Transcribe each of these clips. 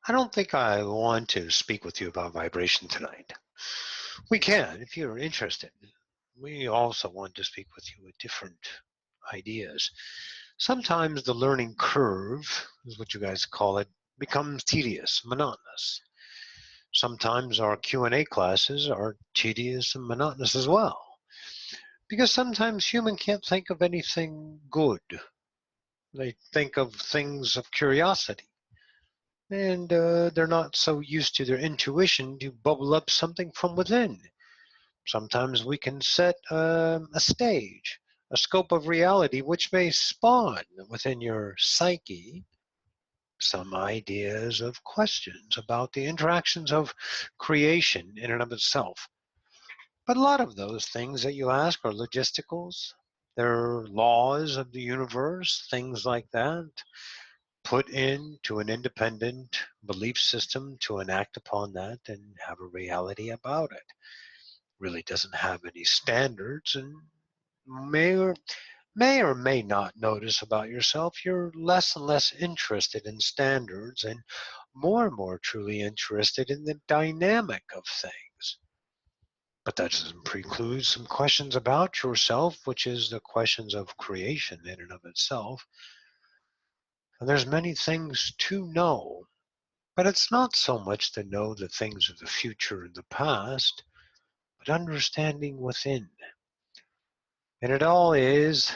I don't think I want to speak with you about vibration tonight. We can, if you're interested. We also want to speak with you with different ideas. Sometimes the learning curve, is what you guys call it, becomes tedious, monotonous. Sometimes our Q&A classes are tedious and monotonous as well. Because sometimes human can't think of anything good. They think of things of curiosity. And they're not so used to their intuition to bubble up something from within. Sometimes we can set a stage, a scope of reality which may spawn within your psyche some ideas of questions about the interactions of creation in and of itself. But a lot of those things that you ask are logisticals. They're laws of the universe, things like that, put into an independent belief system to enact upon that and have a reality about it. Really doesn't have any standards and may or may not notice about yourself you're less and less interested in standards and more truly interested in the dynamic of things. But that doesn't preclude some questions about yourself, which is the questions of creation in and of itself. And there's many things to know, but it's not so much to know the things of the future and the past, but understanding within. And it all is,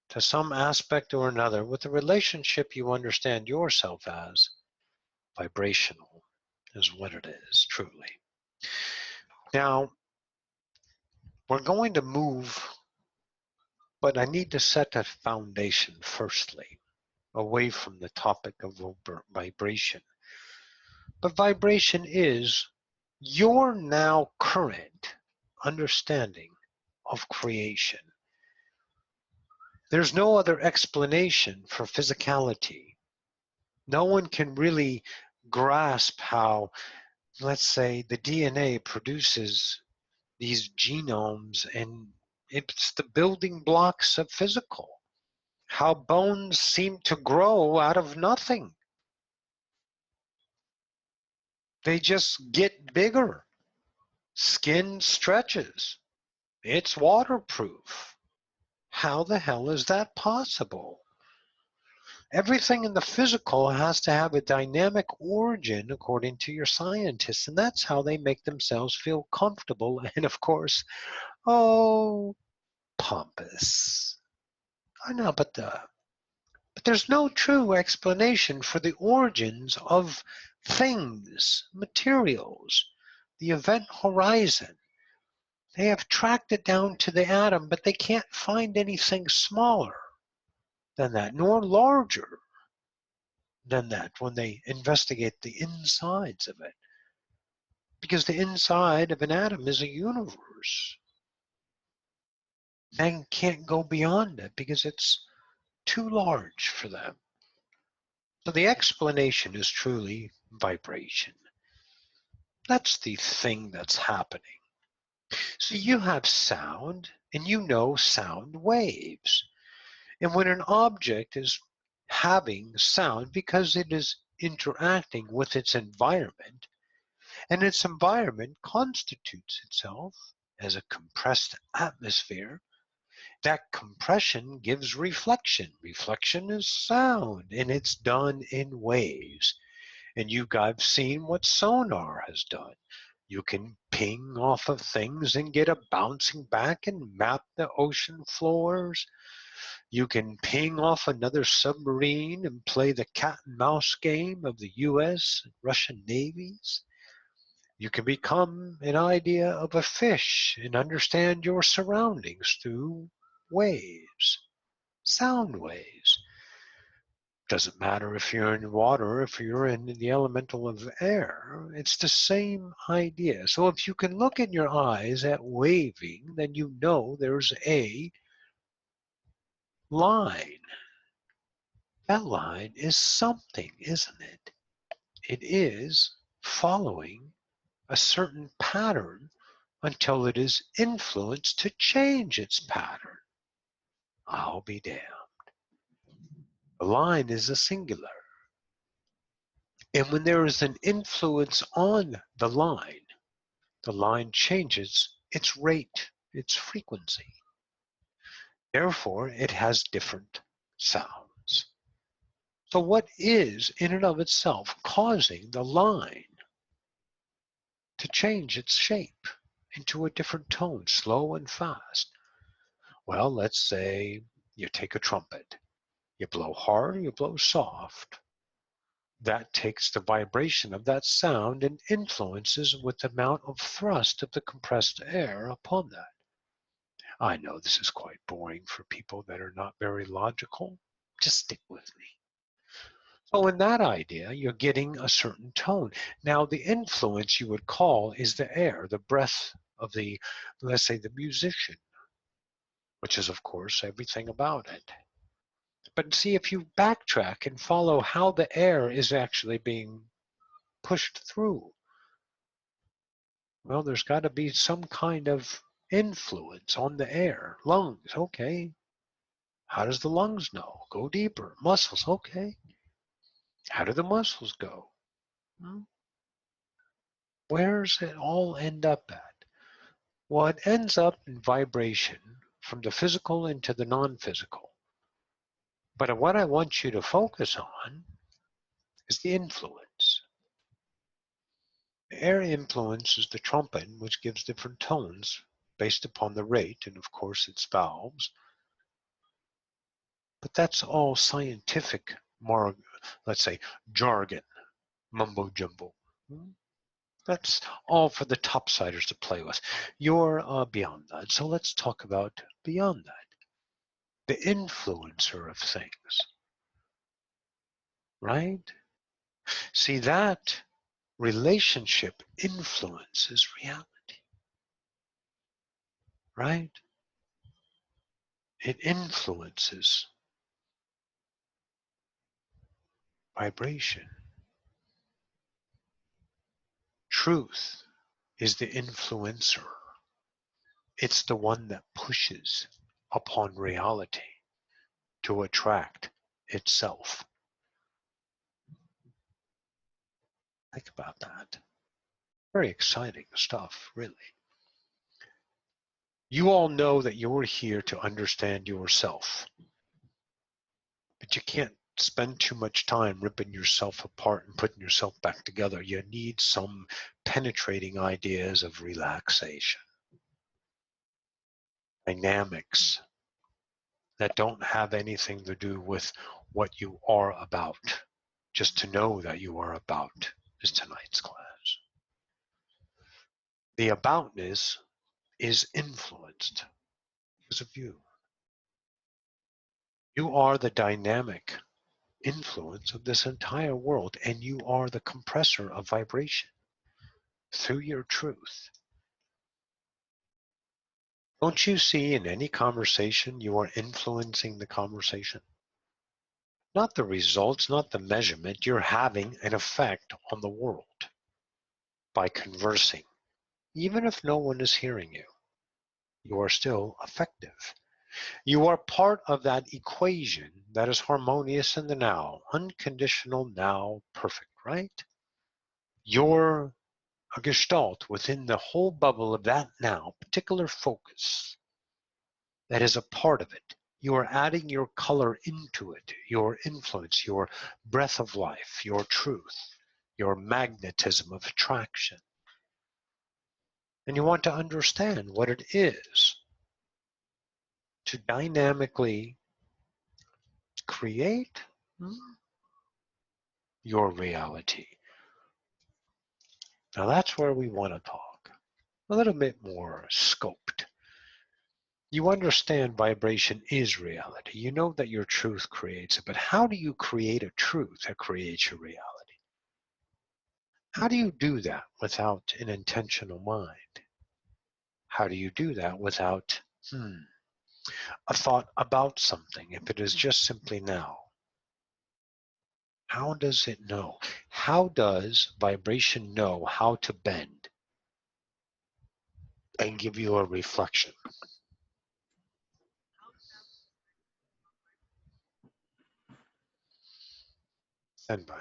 to some aspect or another, with the relationship you understand yourself as, vibrational is what it is, truly. Now, we're going to move, but I need to set a foundation firstly, away from the topic of vibration. But vibration is your now current understanding of creation. There's no other explanation for physicality. No one can really grasp how, let's say, the DNA produces these genomes and it's the building blocks of physical. How bones seem to grow out of nothing. They just get bigger. Skin stretches. It's waterproof. How the hell is that possible? Everything in the physical has to have a dynamic origin according to your scientists, and that's how they make themselves feel comfortable and, of course, oh, pompous. I know, but there's no true explanation for the origins of things, materials, the event horizon. They have tracked it down to the atom, but they can't find anything smaller than that, nor larger than that when they investigate the insides of it. Because the inside of an atom is a universe. They can't go beyond it because it's too large for them. So the explanation is truly vibration. That's the thing that's happening. So you have sound, and you know sound waves. And when an object is having sound because it is interacting with its environment, and its environment constitutes itself as a compressed atmosphere, that compression gives reflection. Reflection is sound, and it's done in waves. And you guys seen what sonar has done. You can ping off of things and get a bouncing back and map the ocean floors. You can ping off another submarine and play the cat and mouse game of the US and Russian navies. You can become an idea of a fish and understand your surroundings through waves, sound waves. Doesn't matter if you're in water or if you're in the elemental of air. It's the same idea. So if you can look in your eyes at waving, then you know there's a line. That line is something, isn't it? It is following a certain pattern until it is influenced to change its pattern. I'll be damned. The line is a singular. And when there is an influence on the line changes its rate, its frequency. Therefore, it has different sounds. So what is, in and of itself, causing the line to change its shape into a different tone, slow and fast? Well, let's say you take a trumpet. You blow hard, you blow soft. That takes the vibration of that sound and influences with the amount of thrust of the compressed air upon that. I know this is quite boring for people that are not very logical. Just stick with me. So in that idea, you're getting a certain tone. Now, the influence you would call is the air, the breath of the, let's say, the musician, which is, of course, everything about it. But see, if you backtrack and follow how the air is actually being pushed through, well, there's got to be some kind of influence on the air. Lungs, okay. How does the lungs know? Go deeper. Muscles, okay. How do the muscles go? Hmm? Where's it all end up at? Well, it ends up in vibration from the physical into the non-physical. But what I want you to focus on is the influence. The air influences the trumpet, which gives different tones based upon the rate and, of course, its valves. But that's all scientific, let's say, jargon, mumbo jumbo. That's all for the topsiders to play with. You're beyond that. So let's talk about beyond that. The influencer of things, right? See, that relationship influences reality, right? It influences vibration. Truth is the influencer. It's the one that pushes upon reality to attract itself. Think about that. Very exciting stuff, really. You all know that you're here to understand yourself, but you can't spend too much time ripping yourself apart and putting yourself back together. You need some penetrating ideas of relaxation, dynamics that don't have anything to do with what you are about. Just to know that you are about is tonight's class. The aboutness is influenced because of you. You are the dynamic influence of this entire world, and you are the compressor of vibration through your truth. Don't you see in any conversation you are influencing the conversation? Not the results, not the measurement. You're having an effect on the world by conversing. Even if no one is hearing you, you are still effective. You are part of that equation that is harmonious in the now, unconditional now, perfect, right? You're a gestalt within the whole bubble of that now, particular focus that is a part of it. You are adding your color into it, your influence, your breath of life, your truth, your magnetism of attraction. And you want to understand what it is to dynamically create your reality. Now that's where we want to talk a little bit more scoped. You understand vibration is reality. You know that your truth creates it, but how do you create a truth that creates your reality? How do you do that without an intentional mind? How do you do that without a thought about something, if it is just simply now? How does it know? How does vibration know how to bend and give you a reflection? Stand by.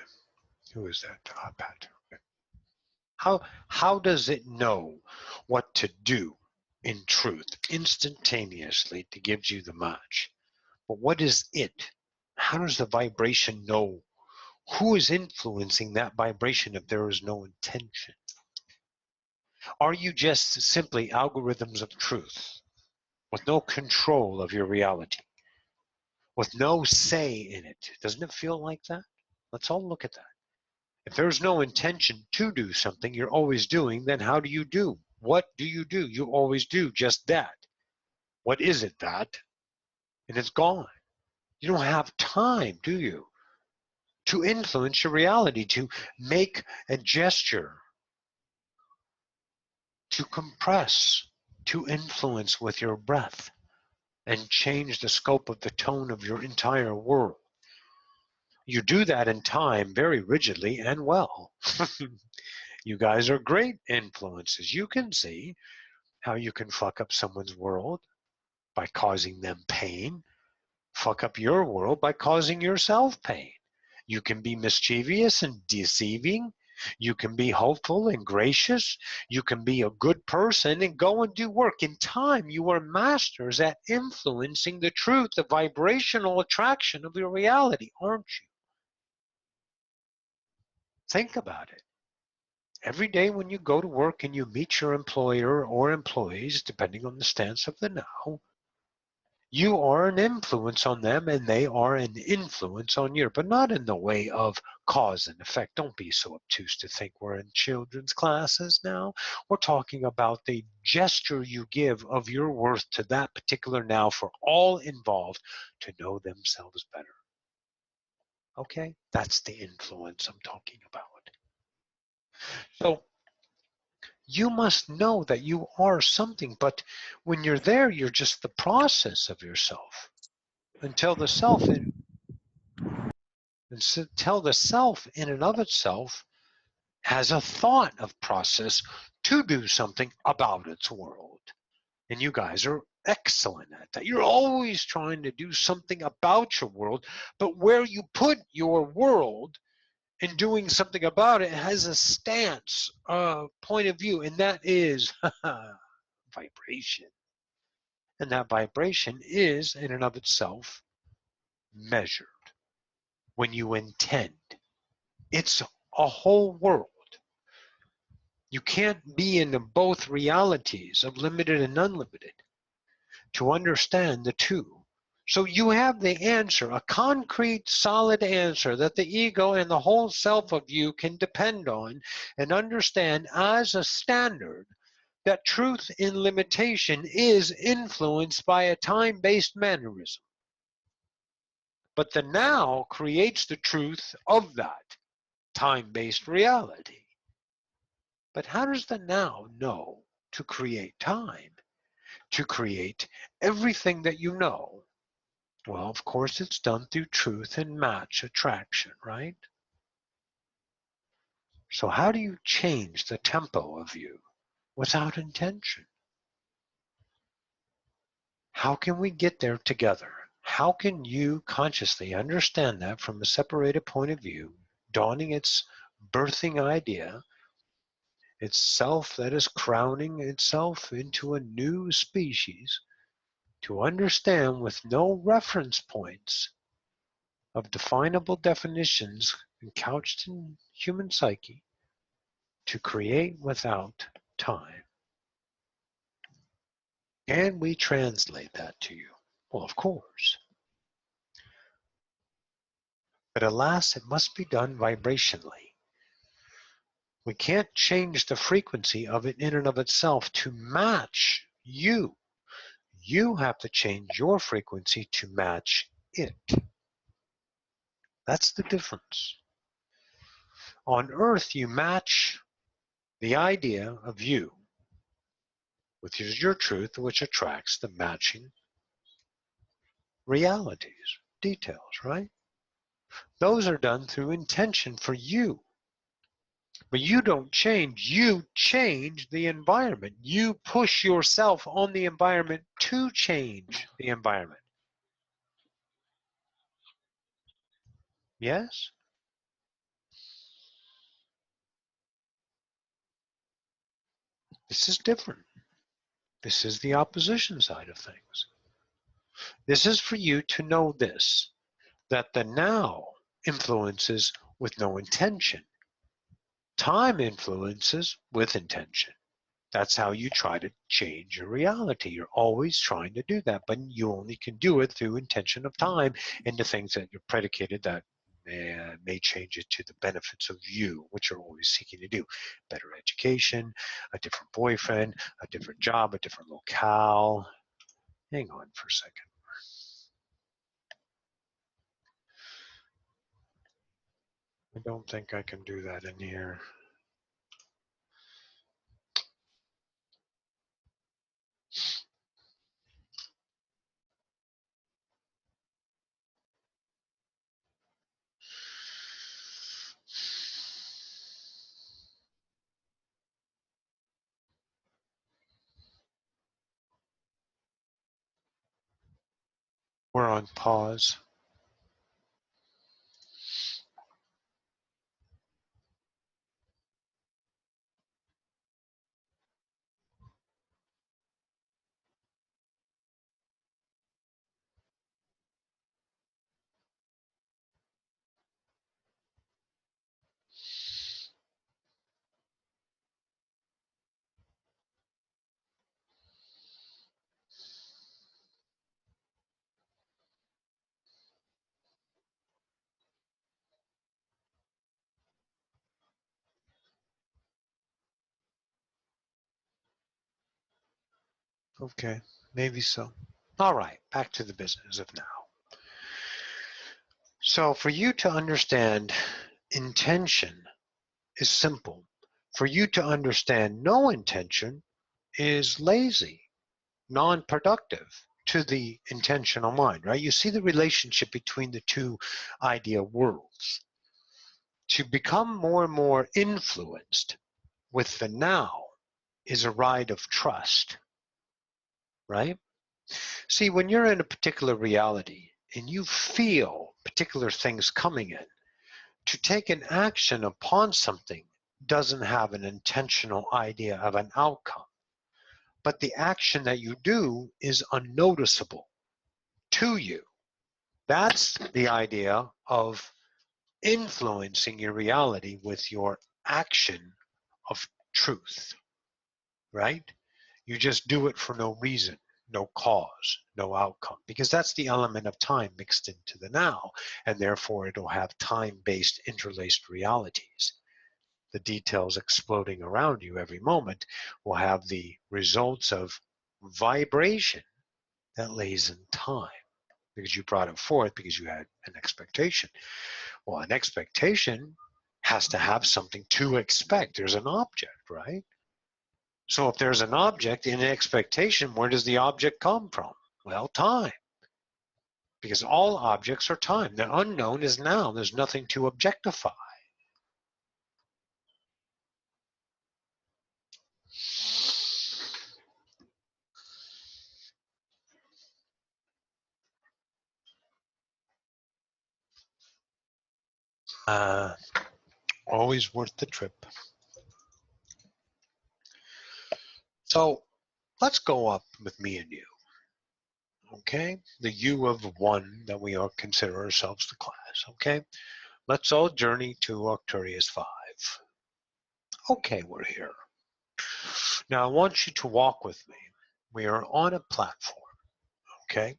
Who is that? Pat. Okay. How does it know what to do in truth instantaneously to give you the match? But what is it? How does the vibration know who is influencing that vibration if there is no intention? Are you just simply algorithms of truth with no control of your reality, with no say in it? Doesn't it feel like that? Let's all look at that. If there's no intention to do something you're always doing, then how do you do? What do? You always do just that. What is it, that? And it's gone. You don't have time, do you, to influence your reality, to make a gesture, to compress, to influence with your breath and change the scope of the tone of your entire world. You do that in time very rigidly and well. You guys are great influences. You can see how you can fuck up someone's world by causing them pain, fuck up your world by causing yourself pain. You can be mischievous and deceiving. You can be hopeful and gracious. You can be a good person and go and do work. In time, you are masters at influencing the truth, the vibrational attraction of your reality, aren't you? Think about it. Every day when you go to work and you meet your employer or employees, depending on the stance of the now, you are an influence on them and they are an influence on you, but not in the way of cause and effect. Don't be so obtuse to think we're in children's classes now. We're talking about the gesture you give of your worth to that particular now for all involved to know themselves better. Okay? That's the influence I'm talking about. So you must know that you are something, but when you're there, you're just the process of yourself until the self until the self in and of itself has a thought of process to do something about its world. And you guys are excellent at that. You're always trying to do something about your world, but where you put your world in doing something about it has a stance, a point of view, and that is vibration. And that vibration is in and of itself measured when you intend. It's a whole world. You can't be in both realities of limited and unlimited to understand the two. So you have the answer, a concrete, solid answer that the ego and the whole self of you can depend on and understand as a standard that truth in limitation is influenced by a time-based mannerism. But the now creates the truth of that time-based reality. But how does the now know to create time, to create everything that you know? Well, of course, it's done through truth and match attraction, right? So how do you change the tempo of you without intention? How can we get there together? How can you consciously understand that from a separated point of view, dawning its birthing idea, itself that is crowning itself into a new species, to understand with no reference points of definable definitions couched in human psyche, to create without time? Can we translate that to you? Well, of course. But alas, it must be done vibrationally. We can't change the frequency of it in and of itself to match you. You have to change your frequency to match it. That's the difference. On Earth, you match the idea of you, which is your truth, which attracts the matching realities, details, right? Those are done through intention for you. But you don't change, you change the environment. You push yourself on the environment to change the environment. Yes? This is different. This is the opposition side of things. This is for you to know this, that the now influences with no intention. Time influences with intention. That's how you try to change your reality. You're always trying to do that, but you only can do it through intention of time into things that you're predicated that may change it to the benefits of you, which you're always seeking to do. Better education, a different boyfriend, a different job, a different locale. Hang on for a second. I don't think I can do that in here. We're on pause. Okay, maybe so. All right, back to the business of now. So for you to understand intention is simple. For you to understand no intention is lazy, non-productive to the intentional mind, right? You see the relationship between the two idea worlds. To become more and more influenced with the now is a ride of trust, right? See, when you're in a particular reality and you feel particular things coming in, to take an action upon something doesn't have an intentional idea of an outcome, but the action that you do is unnoticeable to you. That's the idea of influencing your reality with your action of truth, right? You just do it for no reason, no cause, no outcome, because that's the element of time mixed into the now, and therefore it'll have time-based interlaced realities. The details exploding around you every moment will have the results of vibration that lays in time, because you brought it forth because you had an expectation. Well, an expectation has to have something to expect. There's an object, right? So if there's an object in an expectation, where does the object come from? Well, time. Because all objects are time. The unknown is now. There's nothing to objectify. Uh, Always worth the trip. So let's go up with me and you. Okay? The you of one that we all consider ourselves the class. Okay? Let's all journey to Arcturus 5. Okay, we're here. Now I want you to walk with me. We are on a platform. Okay?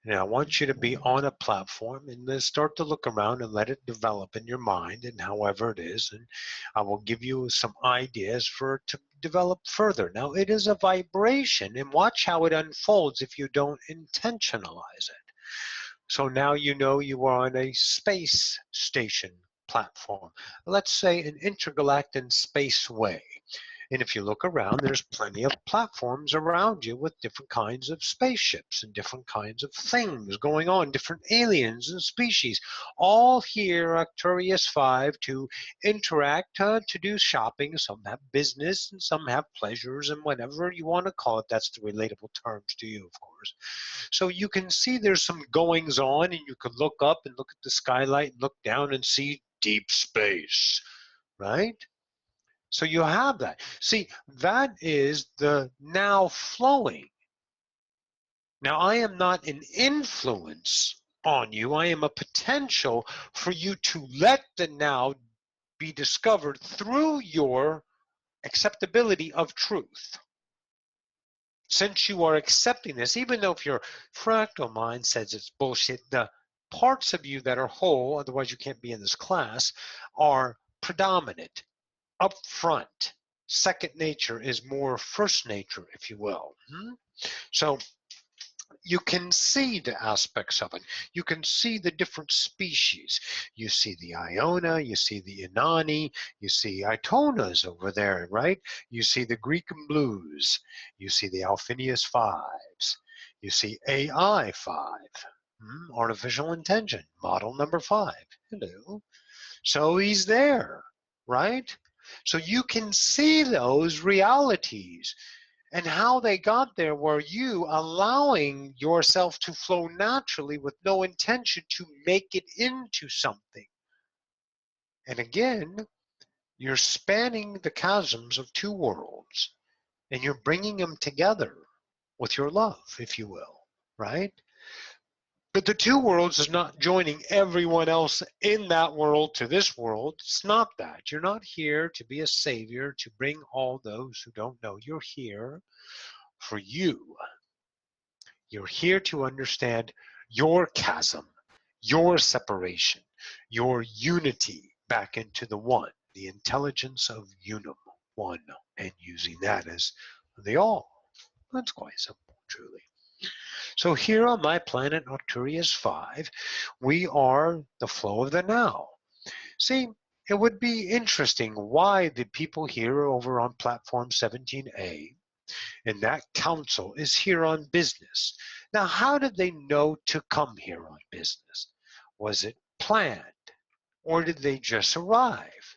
Now, I want you to be on a platform and then start to look around and let it develop in your mind and however it is. And I will give you some ideas for it to develop further. Now, it is a vibration, and watch how it unfolds if you don't intentionalize it. So now you know you are on a space station platform. Let's say an intergalactic spaceway. And if you look around, there's plenty of platforms around you with different kinds of spaceships and different kinds of things going on, different aliens and species, all here at Arcturus 5 to interact, to do shopping. Some have business and some have pleasures and whatever you want to call it. That's the relatable terms to you, of course. So you can see there's some goings on, and you can look up and look at the skylight and look down and see deep space, right? So you have that. See, that is the now flowing. Now, I am not an influence on you. I am a potential for you to let the now be discovered through your acceptability of truth. Since you are accepting this, even though if your fractal mind says it's bullshit, the parts of you that are whole, otherwise you can't be in this class, are predominant, up front. Second nature is more first nature, if you will. So you can see the aspects of it. You can see the different species. You see the Iona, you see the Inani, you see Itonas over there, right? You see the Greek and Blues. You see the Alphinius Fives. You see AI 5, artificial intention, model number 5. Hello. So he's there, right? So you can see those realities. And how they got there were you allowing yourself to flow naturally with no intention to make it into something. And again, you're spanning the chasms of two worlds and you're bringing them together with your love, if you will, right? But the two worlds is not joining everyone else in that world to this world. It's not that. You're not here to be a savior, to bring all those who don't know. You're here for you. You're here to understand your chasm, your separation, your unity back into the one, the intelligence of unum, one, and using that as the all. That's quite simple, truly. So here on my planet Arcturus 5, we are the flow of the now. See, it would be interesting why the people here over on platform 17A and that council is here on business. Now, how did they know to come here on business? Was it planned or did they just arrive?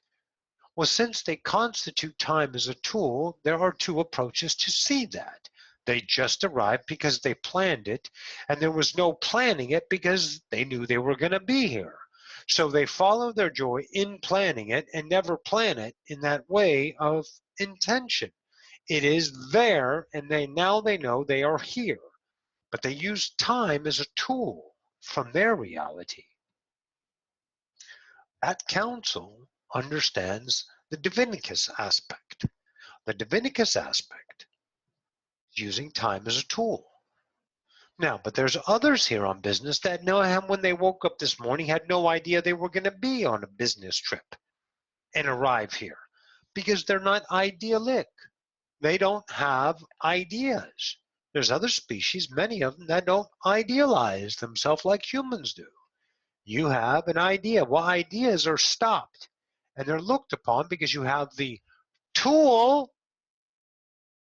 Well, since they constitute time as a tool, there are two approaches to see that. They just arrived because they planned it, and there was no planning it because they knew they were going to be here. So they follow their joy in planning it and never plan it in that way of intention. It is there, and now they know they are here. But they use time as a tool from their reality. That council understands the Divinicus aspect. The Divinicus aspect is using time as a tool. Now, but there's others here on business that know him when they woke up this morning had no idea they were going to be on a business trip and arrive here because they're not idealic. They don't have ideas. There's other species, many of them, that don't idealize themselves like humans do. You have an idea. Well, ideas are stopped and they're looked upon because you have the tool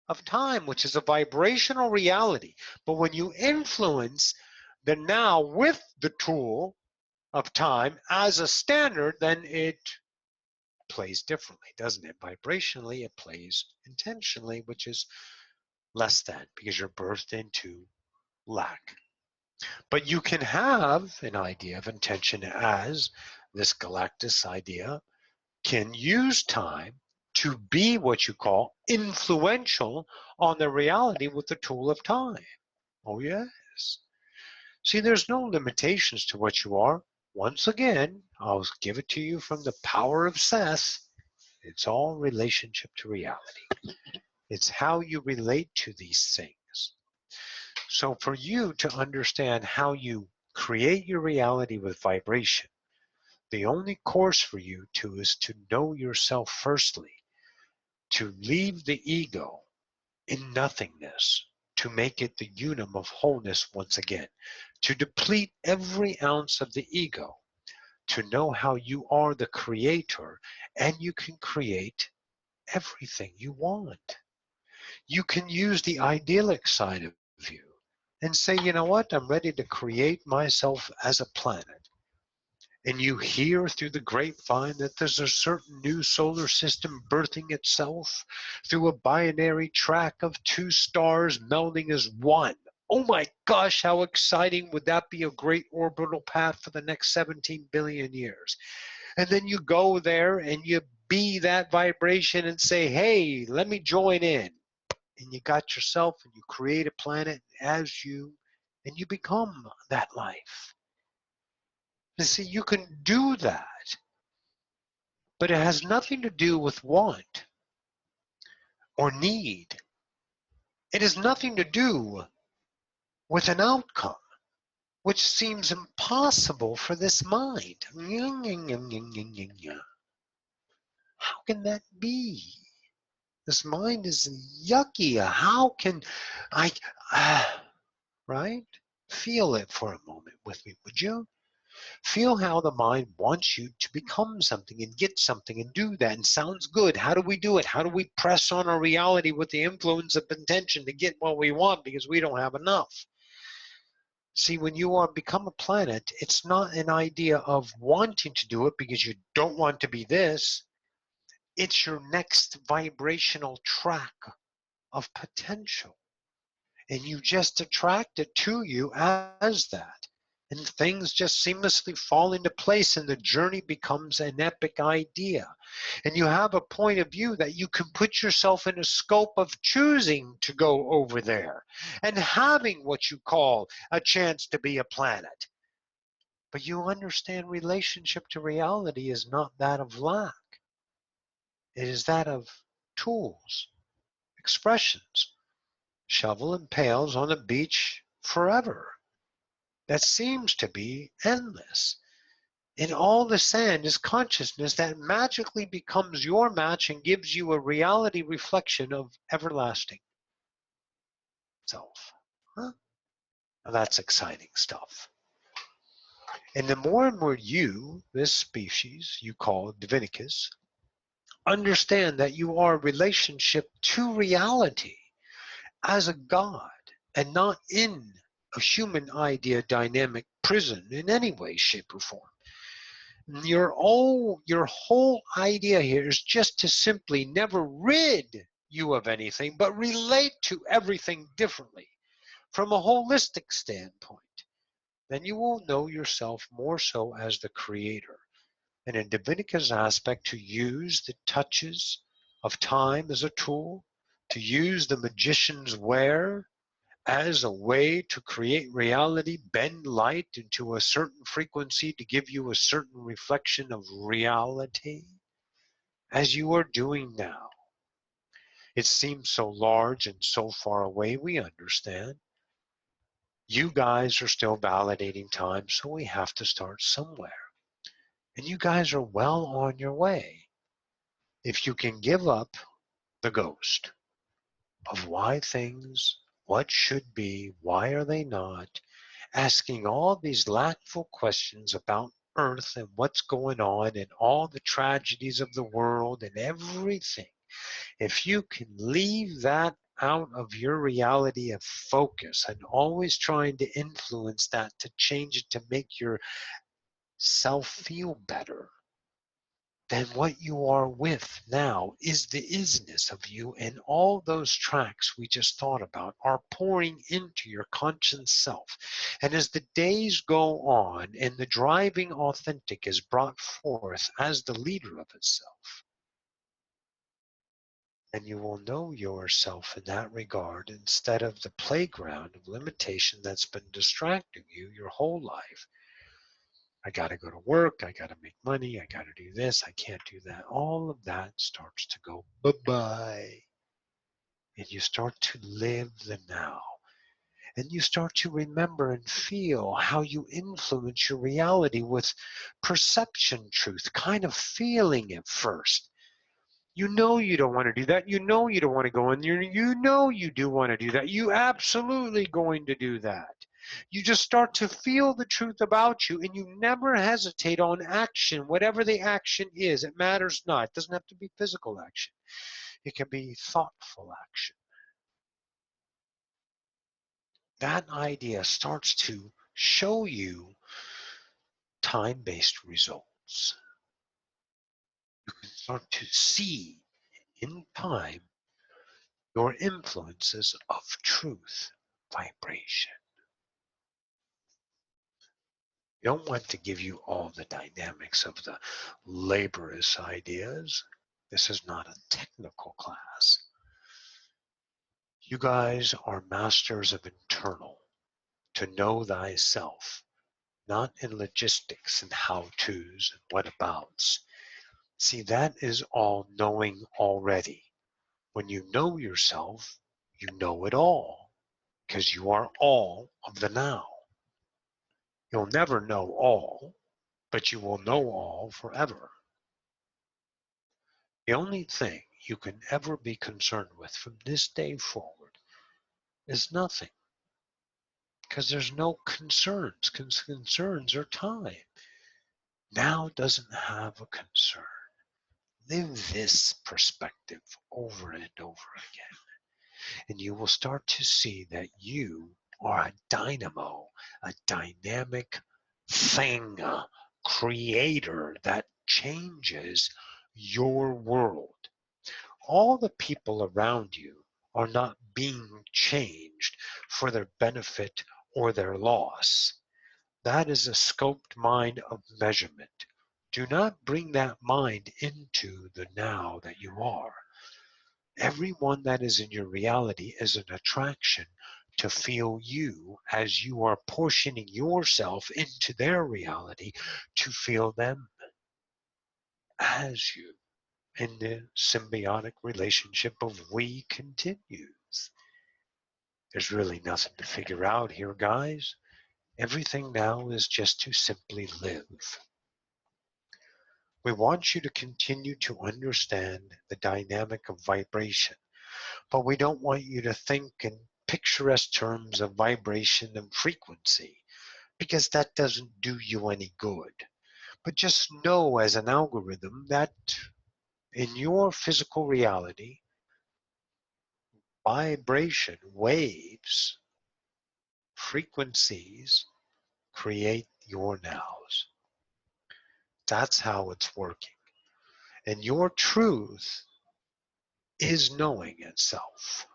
of time, which is a vibrational reality. But when you influence the now with the tool of time as a standard, then it plays differently, doesn't it? Vibrationally, it plays intentionally, which is less than because you're birthed into lack. But you can have an idea of intention as this Galactus idea can use time to be what you call influential on the reality with the tool of time. Oh, yes. See, there's no limitations to what you are. Once again, I'll give it to you from the power of Seth. It's all relationship to reality. It's how you relate to these things. So for you to understand how you create your reality with vibration, the only course for you to is to know yourself firstly, to leave the ego in nothingness, to make it the unum of wholeness once again, to deplete every ounce of the ego, to know how you are the creator and you can create everything you want. You can use the idyllic side of you and say, you know what, I'm ready to create myself as a planet. And you hear through the grapevine that there's a certain new solar system birthing itself through a binary track of two stars melding as one. Oh my gosh, how exciting. Would that be a great orbital path for the next 17 billion years? And then you go there and you be that vibration and say, hey, let me join in. And you got yourself and you create a planet as you, and you become that life. You see, you can do that, but it has nothing to do with want or need. It has nothing to do with an outcome, which seems impossible for this mind. How can that be? This mind is yucky. How can I, right? Feel it for a moment with me, would you? Feel how the mind wants you to become something and get something and do that and sounds good. How do we do it? How do we press on our reality with the influence of intention to get what we want because we don't have enough? See, when you become a planet, it's not an idea of wanting to do it because you don't want to be this. It's your next vibrational track of potential. And you just attract it to you as that. And things just seamlessly fall into place and the journey becomes an epic idea. And you have a point of view that you can put yourself in a scope of choosing to go over there and having what you call a chance to be a planet. But you understand relationship to reality is not that of lack. It is that of tools, expressions, shovel and pails on a beach forever. That seems to be endless. And all the sand is consciousness that magically becomes your match and gives you a reality reflection of everlasting self. Huh? Now that's exciting stuff. And the more and more you, this species you call Divinicus, understand that you are a relationship to reality as a God and not in a human idea dynamic prison in any way, shape, or form. Your whole idea here is just to simply never rid you of anything, but relate to everything differently from a holistic standpoint. Then you will know yourself more so as the creator. And in Divinica's aspect, to use the touches of time as a tool, to use the magician's ware as a way to create reality, bend light into a certain frequency to give you a certain reflection of reality, as you are doing now. It seems so large and so far away, we understand. You guys are still validating time, so we have to start somewhere. And you guys are well on your way. If you can give up the ghost of why things, what should be, why are they not, asking all these lackful questions about Earth and what's going on and all the tragedies of the world and everything. If you can leave that out of your reality of focus and always trying to influence that to change it to make yourself feel better, then what you are with now is the isness of you, and all those tracks we just thought about are pouring into your conscious self. And as the days go on and the driving authentic is brought forth as the leader of itself, and you will know yourself in that regard instead of the playground of limitation that's been distracting you your whole life. I got to go to work. I got to make money. I got to do this. I can't do that. All of that starts to go bye-bye. And you start to live the now. And you start to remember and feel how you influence your reality with perception truth, kind of feeling it first. You know you don't want to do that. You know you don't want to go in there. You know you do want to do that. You absolutely going to do that. You just start to feel the truth about you, and you never hesitate on action, whatever the action is. It matters not. It doesn't have to be physical action. It can be thoughtful action. That idea starts to show you time-based results. You can start to see in time your influences of truth, vibration. We don't want to give you all the dynamics of the laborious ideas. This is not a technical class. You guys are masters of internal, to know thyself, not in logistics and how-tos and what-abouts. See, that is all knowing already. When you know yourself, you know it all, because you are all of the now. You'll never know all, but you will know all forever. The only thing you can ever be concerned with from this day forward is nothing, because there's no concerns. Concerns are time. Now doesn't have a concern. Live this perspective over and over again, and you will start to see that you are a dynamo, a dynamic thing, a creator that changes your world. All the people around you are not being changed for their benefit or their loss. That is a scoped mind of measurement. Do not bring that mind into the now that you are. Everyone that is in your reality is an attraction to feel you as you are portioning yourself into their reality to feel them as you. And the symbiotic relationship of we continues. There's really nothing to figure out here, guys. Everything now is just to simply live. We want you to continue to understand the dynamic of vibration, but we don't want you to think in picturesque terms of vibration and frequency, because that doesn't do you any good. But just know as an algorithm that in your physical reality, vibration, waves, frequencies create your nows. That's how it's working. And your truth is knowing itself.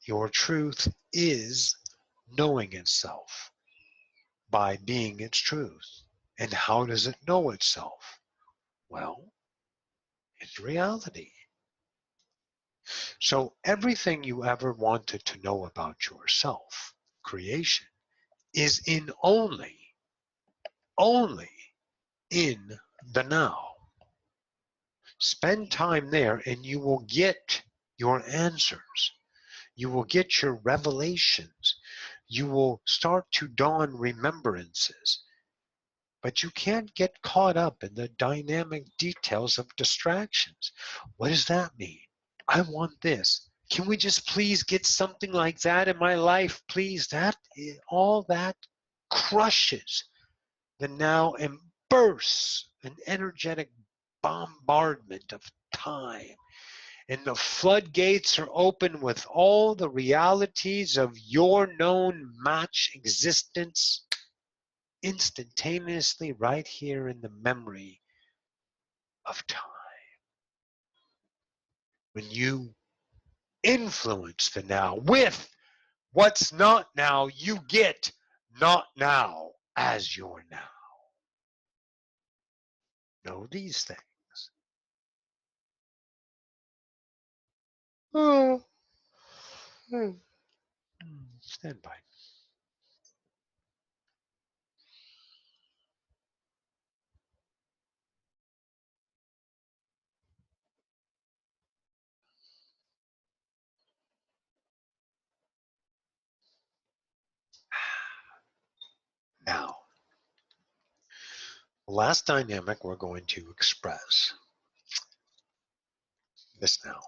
Your truth is knowing itself by being its truth. And how does it know itself? Well, it's reality. So everything you ever wanted to know about yourself, creation, is in only in the now. Spend time there and you will get your answers. You will get your revelations. You will start to dawn remembrances. But you can't get caught up in the dynamic details of distractions. What does that mean? I want this. Can we just please get something like that in my life, please? All that crushes the now and bursts an energetic bombardment of time. And the floodgates are open with all the realities of your known match existence instantaneously right here in the memory of time. When you influence the now with what's not now, you get not now as your now. Know these things. Oh, stand by. Now, the last dynamic we're going to express, this now,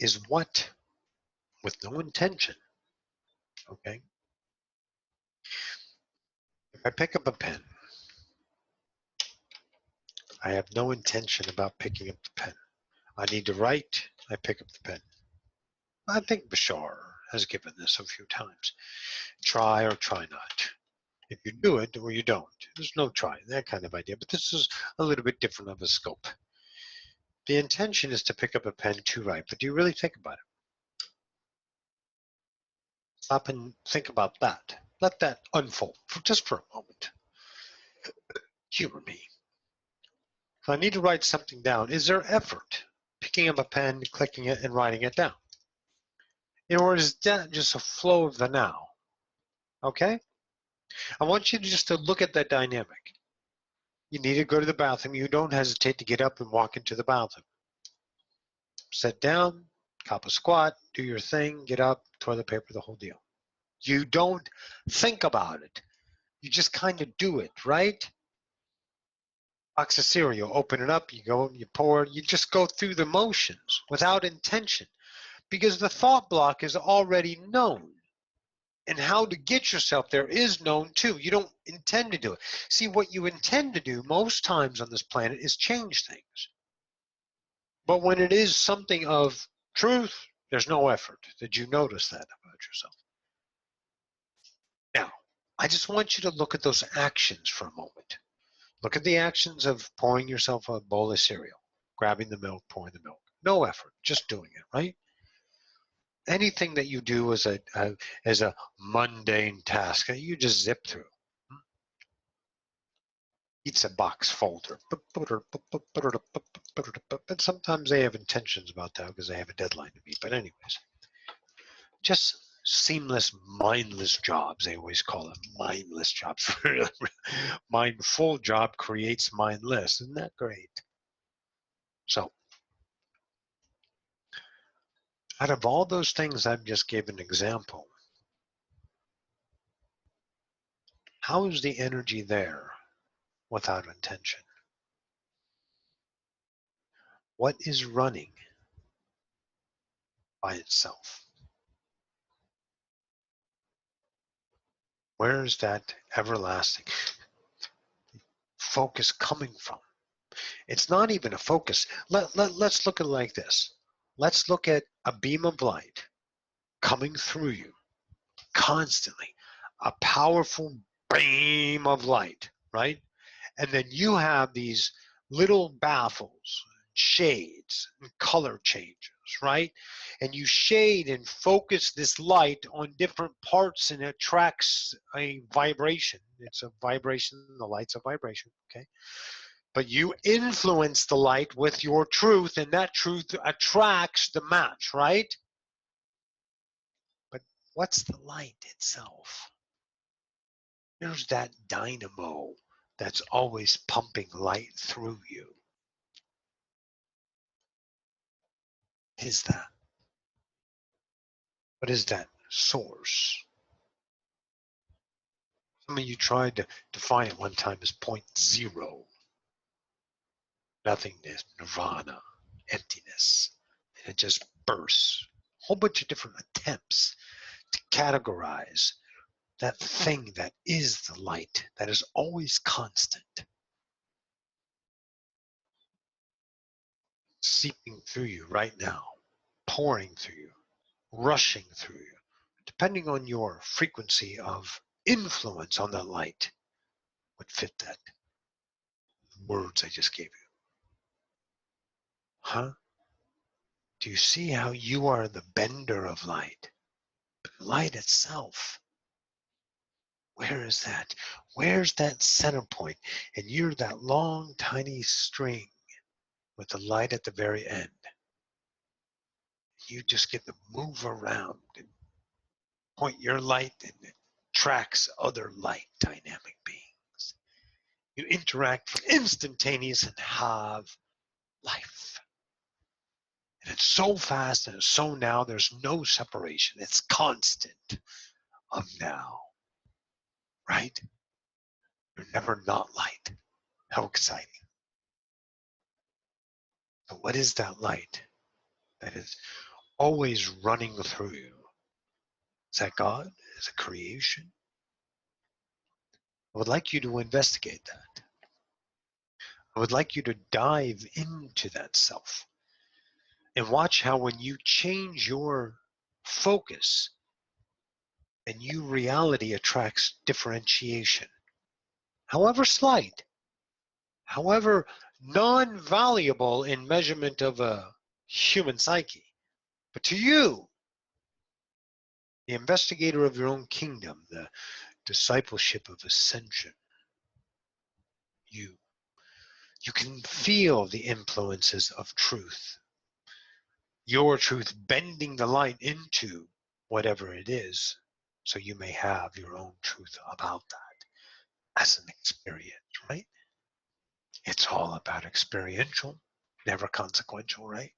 is what, with no intention, okay? If I pick up a pen, I have no intention about picking up the pen. I need to write, I pick up the pen. I think Bashar has given this a few times. Try or try not. If you do it or you don't. There's no try, that kind of idea. But this is a little bit different of a scope. The intention is to pick up a pen to write, but do you really think about it? Stop and think about that. Let that unfold just for a moment. Humor me. If I need to write something down, is there effort? Picking up a pen, clicking it, and writing it down. Or is that just a flow of the now? Okay? I want you to just to look at that dynamic. You need to go to the bathroom. You don't hesitate to get up and walk into the bathroom. Sit down, cop a squat, do your thing, get up, toilet paper, the whole deal. You don't think about it. You just kind of do it, right? Box of cereal, open it up, you go, you pour, you just go through the motions without intention because the thought block is already known. And how to get yourself there is known too. You don't intend to do it. See, what you intend to do most times on this planet is change things. But when it is something of truth, there's no effort. Did you notice that about yourself? Now, I just want you to look at those actions for a moment. Look at the actions of pouring yourself a bowl of cereal, grabbing the milk, pouring the milk. No effort, just doing it, right? Anything that you do as a mundane task that you just zip through. Pizza box folder. And sometimes they have intentions about that because they have a deadline to meet. But anyways, just seamless, mindless jobs. They always call them mindless jobs. Mindful job creates mindless. Isn't that great? So, out of all those things I've just given an example, how is the energy there without intention? What is running by itself? Where is that everlasting focus coming from? It's not even a focus. Let's look at it like this. Let's look at a beam of light coming through you constantly, a powerful beam of light, right? And then you have these little baffles, shades, and color changes, right? And you shade and focus this light on different parts and it attracts a vibration. It's a vibration, the light's a vibration, okay? But you influence the light with your truth, and that truth attracts the match, right? But what's the light itself? There's that dynamo that's always pumping light through you. What is that? What is that source? Some of you tried to define it one time as point zero. Nothingness, nirvana, emptiness. And it just bursts. A whole bunch of different attempts to categorize that thing that is the light, that is always constant, seeping through you right now, pouring through you, rushing through you, depending on your frequency of influence on that light would fit that words I just gave you. Huh? Do you see how you are the bender of light? But light itself, where is that? Where's that center point? And you're that long, tiny string with the light at the very end. You just get to move around and point your light and it tracks other light dynamic beings. You interact for instantaneous and have life. And it's so fast and it's so now, there's no separation. It's constant of now, right? You're never not light. How exciting. So what is that light that is always running through you? Is that God? Is it creation? I would like you to investigate that. I would like you to dive into that self and watch how when you change your focus, a new reality attracts differentiation. However slight, however non-valuable in measurement of a human psyche, but to you, the investigator of your own kingdom, the discipleship of ascension. You, you can feel the influences of truth, your truth bending the light into whatever it is, so you may have your own truth about that as an experience, right? It's all about experiential, never consequential, right?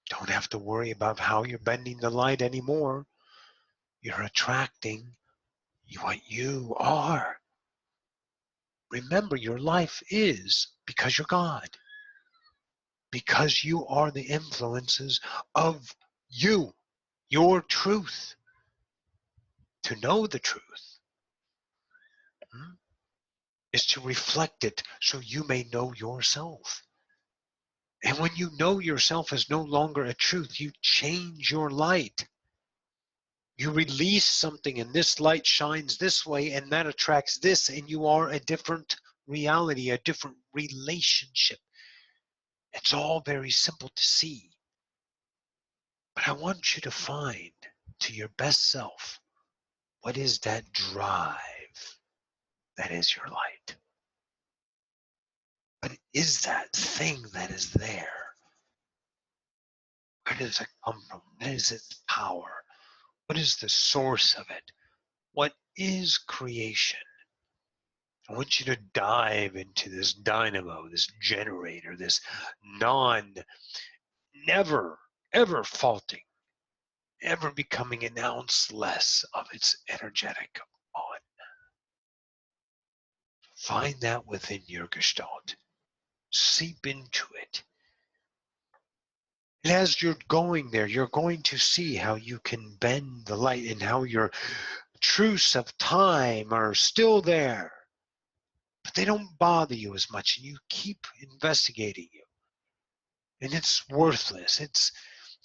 Don't have to worry about how you're bending the light anymore. You're attracting what you are. Remember, your life is because you're God, because you are the influences of you, your truth. To know the truth is to reflect it so you may know yourself. And when you know yourself as no longer a truth, you change your light. You release something and this light shines this way and that attracts this, and you are a different reality, a different relationship. It's all very simple to see. But I want you to find to your best self, what is that drive that is your light? What is that thing that is there? Where does it come from? What is its power? What is the source of it? What is creation? I want you to dive into this dynamo, this generator, this never, ever faulting, ever becoming an ounce less of its energetic on. Find that within your gestalt. Seep into it. And as you're going there, you're going to see how you can bend the light and how your truths of time are still there. But they don't bother you as much, and you keep investigating you. And it's worthless. It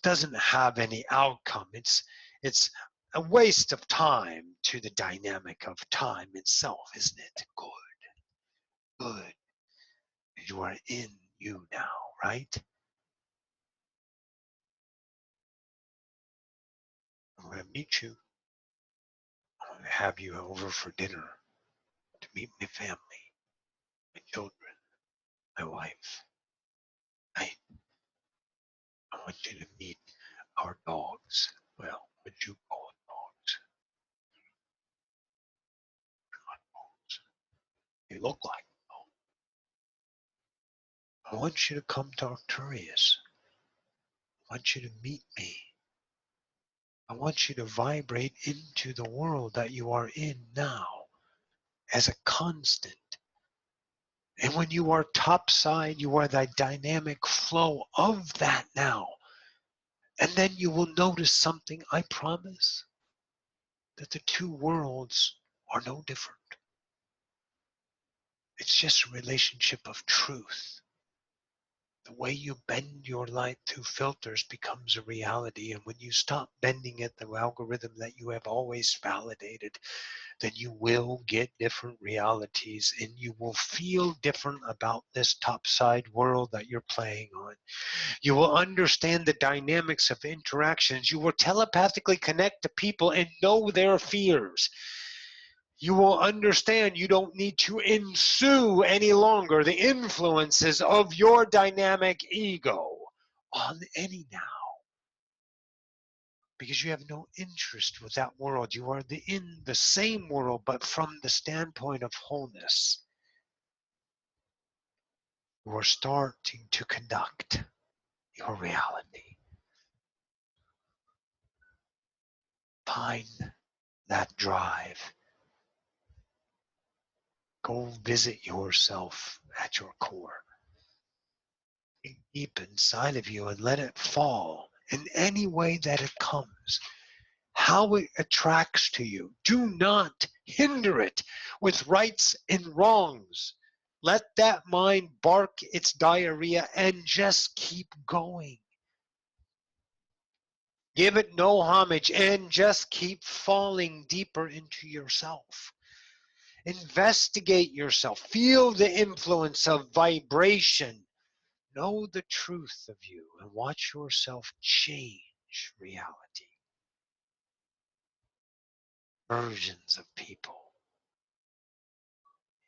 doesn't have any outcome. It's a waste of time to the dynamic of time itself, isn't it? Good. You are in you now, right? I'm going to meet you. I'm going to have you over for dinner to meet my family, my children, my wife. I, I want you to meet our dogs. Well, what you call dogs. They're not dogs. They look like dogs. I want you to come to Arcturus. I want you to meet me. I want you to vibrate into the world that you are in now as a constant. And when you are topside, you are the dynamic flow of that now. And then you will notice something, I promise, that the two worlds are no different. It's just a relationship of truth. The way you bend your light through filters becomes a reality. And when you stop bending it, the algorithm that you have always validated, then you will get different realities and you will feel different about this topside world that you're playing on. You will understand the dynamics of interactions. You will telepathically connect to people and know their fears. You will understand you don't need to ensue any longer the influences of your dynamic ego on any now. Because you have no interest with that world. You are in the same world, but from the standpoint of wholeness. You are starting to conduct your reality. Find that drive. Go visit yourself at your core. Deep inside of you and let it fall in any way that it comes. How it attracts to you. Do not hinder it with rights and wrongs. Let that mind bark its diarrhea and just keep going. Give it no homage and just keep falling deeper into yourself. Investigate yourself. Feel the influence of vibration. Know the truth of you and watch yourself change reality. versions of people,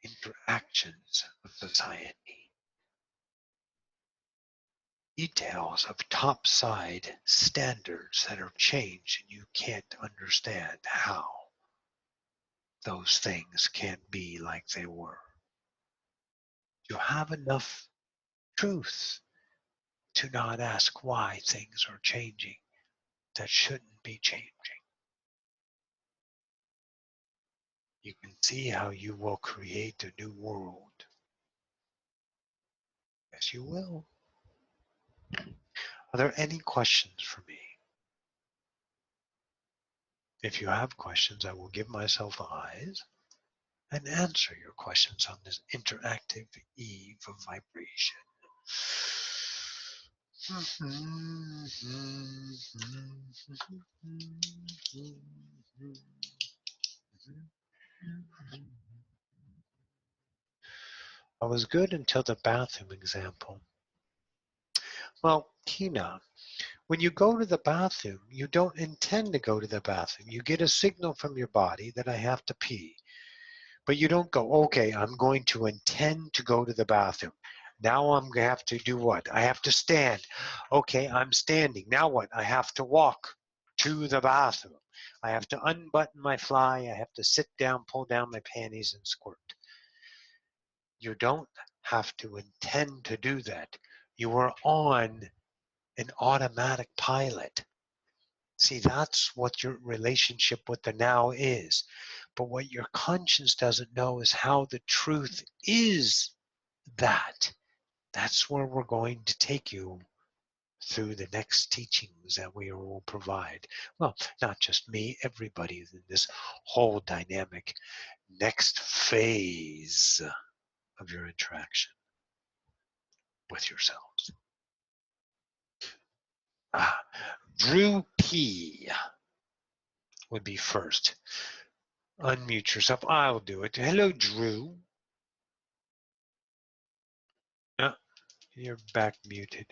interactions of society, details of topside standards that are changed, and you can't understand how those things can't be like they were. You have enough truth to not ask why things are changing that shouldn't be changing. You can see how you will create a new world. Yes, you will. Are there any questions for me? If you have questions, I will give myself eyes and answer your questions on this interactive eve of vibration. I was good until the bathroom example. Well, Tina, when you go to the bathroom, you don't intend to go to the bathroom. You get a signal from your body that I have to pee. But you don't go, okay, I'm going to intend to go to the bathroom. Now I'm going to have to do what? I have to stand. Okay, I'm standing. Now what? I have to walk to the bathroom. I have to unbutton my fly. I have to sit down, pull down my panties, and squirt. You don't have to intend to do that. You are on an automatic pilot. See, that's what your relationship with the now is. But what your conscience doesn't know is how the truth is that. That's where we're going to take you through the next teachings that we will provide. Well, not just me, everybody in this whole dynamic next phase of your interaction with yourselves. Drew P would be first. Unmute yourself. I'll do it. Hello, Drew. No, you're back muted.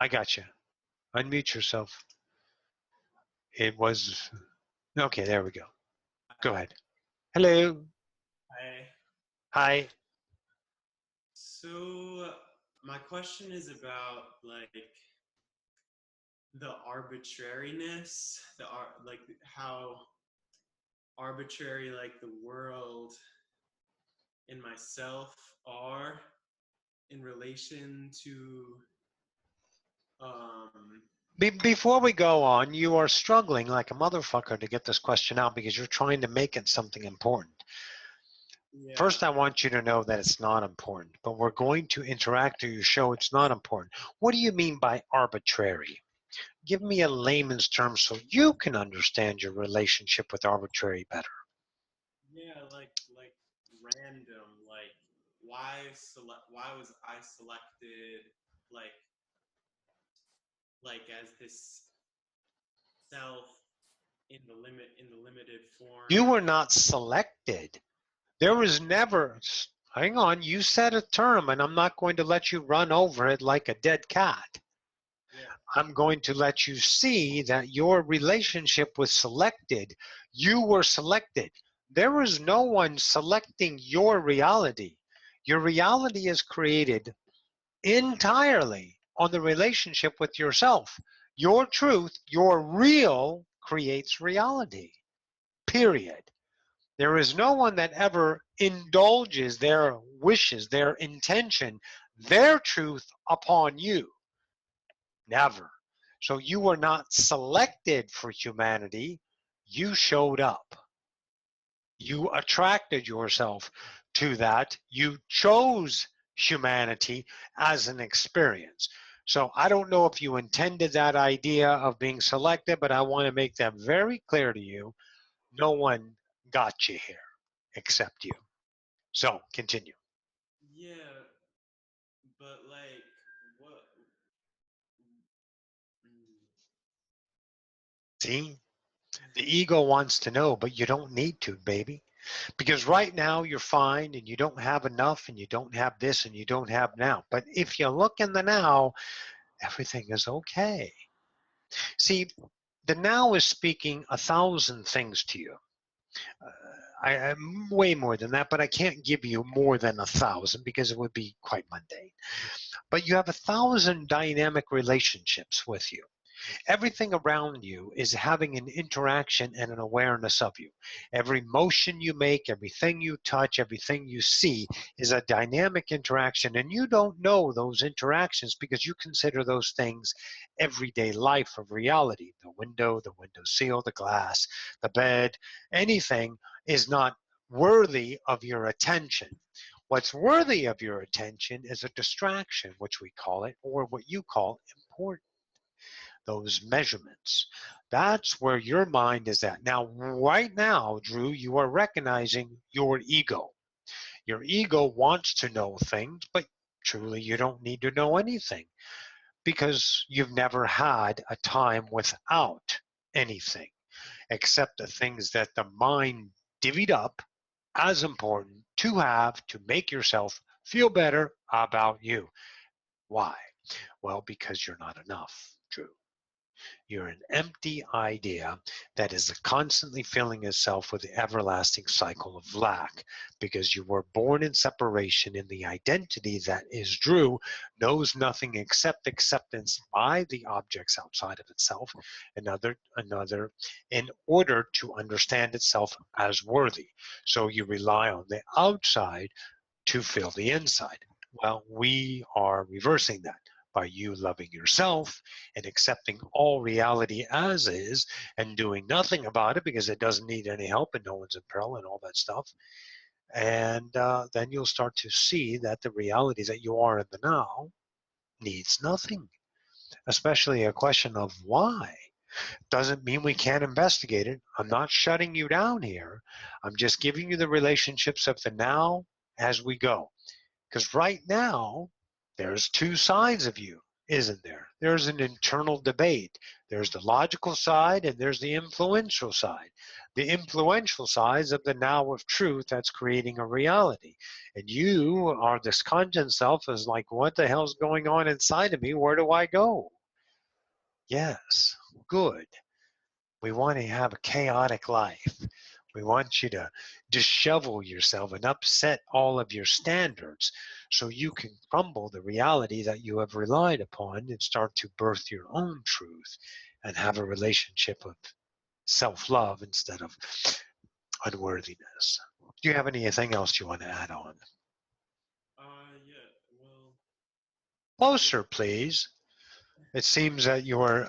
I got you. Unmute yourself. It was okay. There we go. Go ahead. Hello. Hi. Hi. So my question is about like the arbitrariness, like how arbitrary like the world and myself are in relation to Before we go on, you are struggling like a motherfucker to get this question out because you're trying to make it something important. yeah. First, I want you to know that it's not important, but we're going to interact to show it's not important. What do you mean by arbitrary? Give me a layman's term so you can understand your relationship with arbitrary better. Yeah, like random, like why was I selected like as this self in the limited form. You were not selected. There was never, hang on, you said a term and I'm not going to let you run over it like a dead cat. Yeah. I'm going to let you see that your relationship was selected. You were selected. There was no one selecting your reality. Your reality is created entirely on the relationship with yourself. Your truth, your real, creates reality. Period. There is no one that ever indulges their wishes, their intention, their truth upon you. Never. So you were not selected for humanity. You showed up. You attracted yourself to that. You chose humanity as an experience. So I don't know if you intended that idea of being selected, but I want to make that very clear to you. No one got you here except you. So continue. Yeah, but like what? See? The ego wants to know, but you don't need to, baby. Because right now you're fine and you don't have enough and you don't have this and you don't have now. But if you look in the now, everything is okay. See, the now is speaking 1,000 things to you. I'm way more than that, but I can't give you more than 1,000 because it would be quite mundane. But you have 1,000 dynamic relationships with you. Everything around you is having an interaction and an awareness of you. Every motion you make, everything you touch, everything you see is a dynamic interaction, and you don't know those interactions because you consider those things everyday life of reality. The window sill, the glass, the bed, anything is not worthy of your attention. What's worthy of your attention is a distraction, which we call it, or what you call important, those measurements. That's where your mind is at. Now, right now, Drew, you are recognizing your ego. Your ego wants to know things, but truly you don't need to know anything because you've never had a time without anything except the things that the mind divvied up as important to have to make yourself feel better about you. Why? Well, because you're not enough, Drew. You're an empty idea that is constantly filling itself with the everlasting cycle of lack because you were born in separation, and the identity that is Drew knows nothing except acceptance by the objects outside of itself, another in order to understand itself as worthy. So you rely on the outside to fill the inside. Well, we are reversing that by you loving yourself and accepting all reality as is and doing nothing about it because it doesn't need any help and no one's in peril and all that stuff. And then you'll start to see that the reality that you are in the now needs nothing, especially a question of why. Doesn't mean we can't investigate it. I'm not shutting you down here. I'm just giving you the relationships of the now as we go. Because right now, there's two sides of you, isn't there? There's an internal debate. There's the logical side and there's the influential side. The influential side of the now of truth that's creating a reality. And you are this content self is like, what the hell's going on inside of me? Where do I go? Yes, good. We want to have a chaotic life. We want you to dishevel yourself and upset all of your standards so you can crumble the reality that you have relied upon and start to birth your own truth and have a relationship of self-love instead of unworthiness. Do you have anything else you want to add on? Yeah. Well, it, Closer, please. It seems that your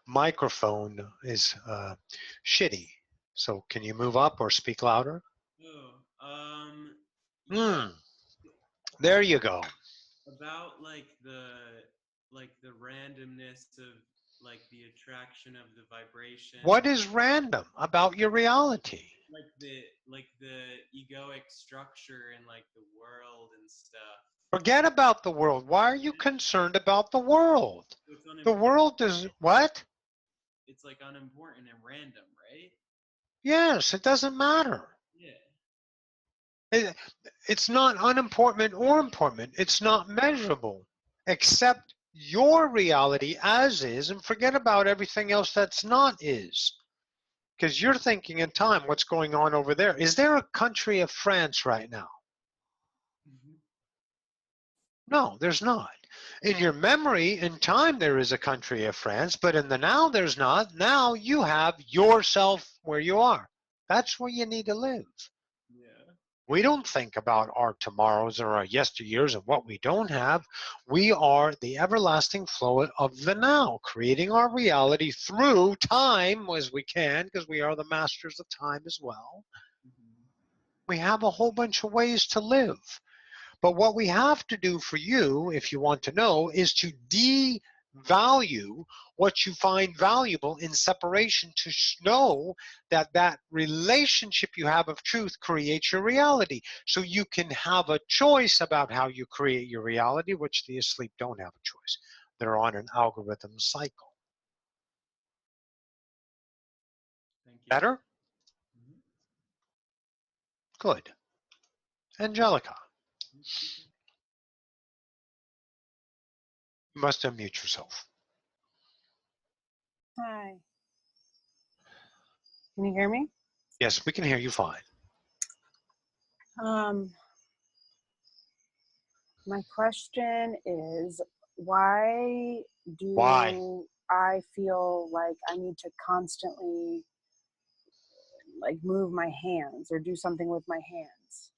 microphone is shitty. So can you move up or speak louder? oh, yeah. Hmm. There you go. About like the randomness of like the attraction of the vibration, What is random about your reality? like the egoic structure and like the world and stuff. Forget about the world. Why are you concerned about the world? So it's The unimportant. world is what? It's like unimportant and random, right? Yes, it doesn't matter. Yeah. It, it's not unimportant or important. It's not measurable. Accept your reality as is and forget about everything else that's not is. Because you're thinking in time what's going on over there. Is there a country of France right now? Hmm. No, there's not. In your memory, in time, there is a country of France, but in the now, there's not. Now you have yourself where you are. That's where you need to live. Yeah. We don't think about our tomorrows or our yesteryears and what we don't have. We are the everlasting flow of the now, creating our reality through time as we can, because we are the masters of time as well. Hmm. We have a whole bunch of ways to live. But what we have to do for you, if you want to know, is to devalue what you find valuable in separation to know that that relationship you have of truth creates your reality. So you can have a choice about how you create your reality, which the asleep don't have a choice. They're on an algorithm cycle. Thank you. Better? Hmm. Good. Angelica, you must unmute yourself. Hi. Can you hear me? Yes, we can hear you fine. My question is, why Why? do I feel like I need to constantly like move my hands or do something with my hands?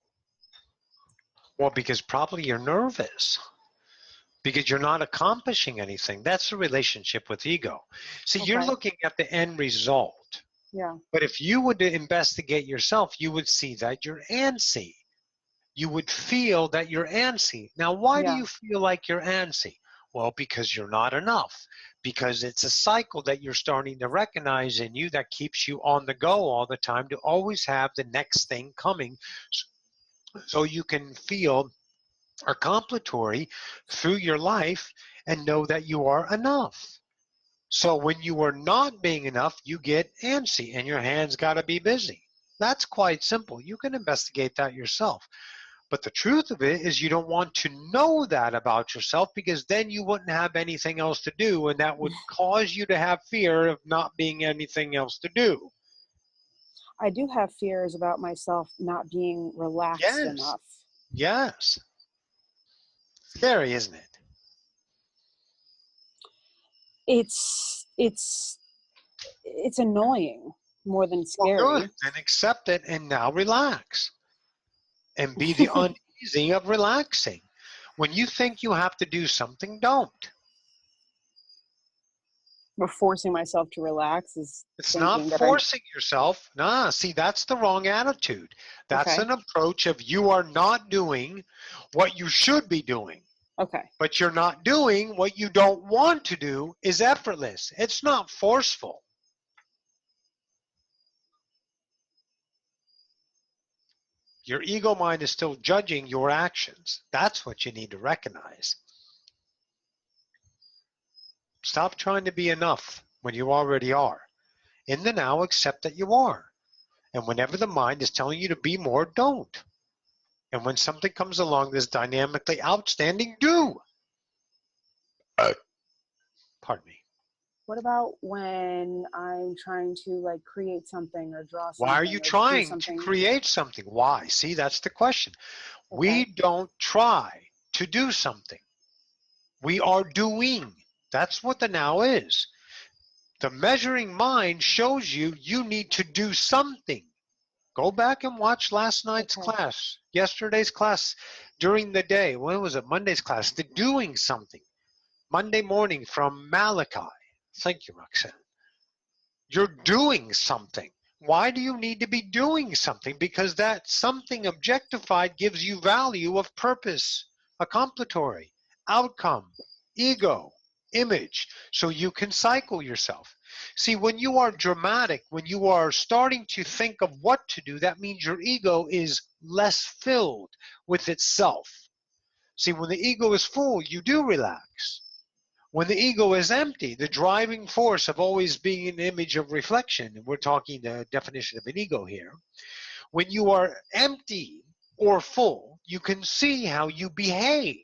Well, because probably you're nervous. Because you're not accomplishing anything. That's the relationship with ego. See, you're Okay. looking at the end result. Yeah. But if you would investigate yourself, you would see that you're antsy. You would feel that you're antsy. Now, why do Yeah. you feel like you're antsy? Well, because you're not enough. Because it's a cycle that you're starting to recognize in you that keeps you on the go all the time to always have the next thing coming so you can feel accompletory through your life and know that you are enough. So when you are not being enough, you get antsy and your hands got to be busy. That's quite simple. You can investigate that yourself. But the truth of it is you don't want to know that about yourself because then you wouldn't have anything else to do and that would cause you to have fear of not being anything else to do. I do have fears about myself not being relaxed Yes. enough. Yes. Scary, isn't it? It's annoying more than Well, good. scary. Then accept it and now relax and be the uneasy of relaxing. When you think you have to do something, don't. But forcing myself to relax is It's not thinking that I forcing yourself. Nah, see, that's the wrong attitude. That's okay. an approach of you are not doing what you should be doing, Okay. but you're not doing what you don't want to do is effortless. It's not forceful. Your ego mind is still judging your actions. That's what you need to recognize. Stop trying to be enough when you already are. In the now, accept that you are. And whenever the mind is telling you to be more, don't. And when something comes along that's dynamically outstanding, do. Pardon me. What about when I'm trying to like create something or draw Why are something you or do trying to something? create something? Why? See, that's the question. We Okay. don't try to do something. We are doing. That's what the now is. The measuring mind shows you you need to do something. Go back and watch last night's Okay. class, yesterday's class during the day. When was it? Monday's class. The doing something. Monday morning from Malachi. Thank you, Roxanne. You're doing something. Why do you need to be doing something? Because that something objectified gives you value of purpose, accompletory, outcome, ego, image, so you can cycle yourself. See, when you are dramatic, when you are starting to think of what to do, that means your ego is less filled with itself. See, when the ego is full, you do relax. When the ego is empty, the driving force of always being an image of reflection, and we're talking the definition of an ego here, when you are empty or full, you can see how you behave.